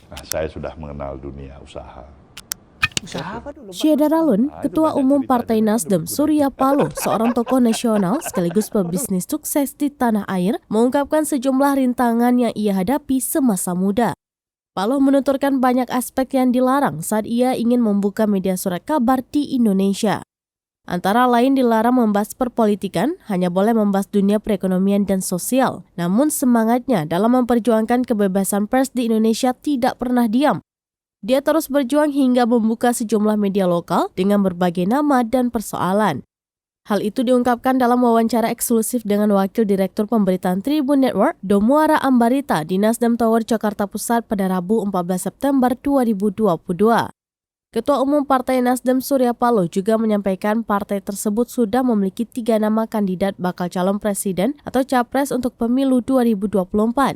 Nah, saya sudah mengenal dunia usaha. Usaha apa dulu, Pak? Syeda Ralun, Nah, itu Ketua banyak Umum cerita Partai dia kan Nasdem udah Surya Paloh, seorang tokoh nasional sekaligus pebisnis sukses di tanah air, mengungkapkan sejumlah rintangan yang ia hadapi semasa muda. Paloh menuturkan banyak aspek yang dilarang saat ia ingin membuka media surat kabar di Indonesia. Antara lain dilarang membahas perpolitikan, hanya boleh membahas dunia perekonomian dan sosial. Namun semangatnya dalam memperjuangkan kebebasan pers di Indonesia tidak pernah diam. Dia terus berjuang hingga membuka sejumlah media lokal dengan berbagai nama dan persoalan. Hal itu diungkapkan dalam wawancara eksklusif dengan Wakil Direktur Pemberitaan Tribun Network, Domuara Ambarita di Nasdem Tower, Jakarta Pusat pada Rabu 14 September 2022. Ketua Umum Partai Nasdem Surya Paloh juga menyampaikan partai tersebut sudah memiliki 3 nama kandidat bakal calon presiden atau capres untuk pemilu 2024.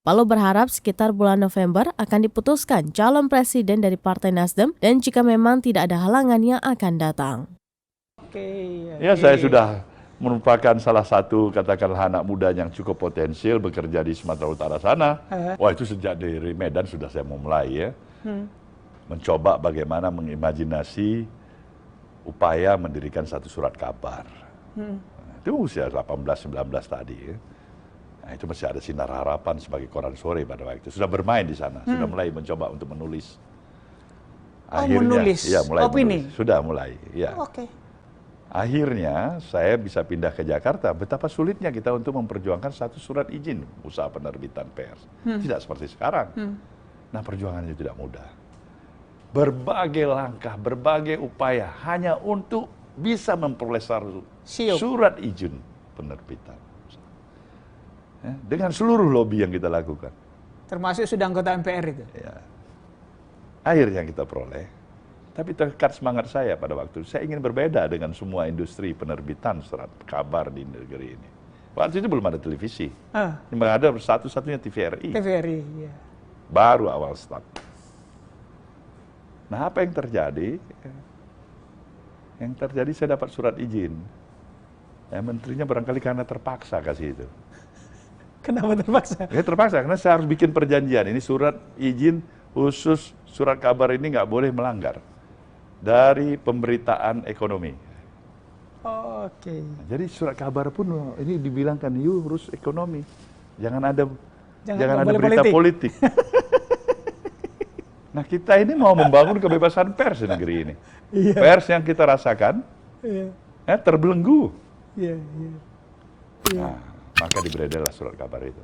Paloh berharap sekitar bulan November akan diputuskan calon presiden dari Partai Nasdem dan jika memang tidak ada halangan yang akan datang. Ya, saya sudah merupakan salah satu katakanlah anak muda yang cukup potensial bekerja di Sumatera Utara sana. Wah, itu sejak dari Medan sudah saya mulai ya. Mencoba bagaimana mengimajinasi upaya mendirikan satu surat kabar. Itu usia 18-19 tadi ya. Nah, itu masih ada sinar harapan sebagai koran sore pada waktu itu. Sudah bermain di sana, sudah mulai mencoba untuk menulis. Akhirnya, menulis ya, mulai opini? menulis. Sudah mulai, ya. Oke. Akhirnya saya bisa pindah ke Jakarta. Betapa sulitnya kita untuk memperjuangkan satu surat izin usaha penerbitan pers. Tidak seperti sekarang. Nah, perjuangannya tidak mudah. Berbagai langkah, berbagai upaya hanya untuk bisa memperoleh surat izin penerbitan. Ya, dengan seluruh lobby yang kita lakukan. Termasuk sudah anggota MPR itu? Ya. Akhirnya kita peroleh. Tapi tekat semangat saya pada waktu itu, saya ingin berbeda dengan semua industri penerbitan surat kabar di negeri ini. Waktu itu belum ada televisi. Cuma ada satu-satunya TVRI. TVRI, ya. Baru awal start. Nah, apa yang terjadi? Yang terjadi saya dapat surat izin. Ya, menterinya barangkali karena terpaksa kasih itu. Kenapa terpaksa? Ya terpaksa, karena saya harus bikin perjanjian. Ini surat izin khusus surat kabar ini nggak boleh melanggar dari pemberitaan ekonomi. Oke. Nah, jadi surat kabar pun ini dibilangkan, yuk urus ekonomi. Jangan ada berita politik. Nah, kita ini mau membangun kebebasan pers di negeri ini. Pers yang kita rasakan terbelenggu. Nah, maka diberedarlah surat kabar itu.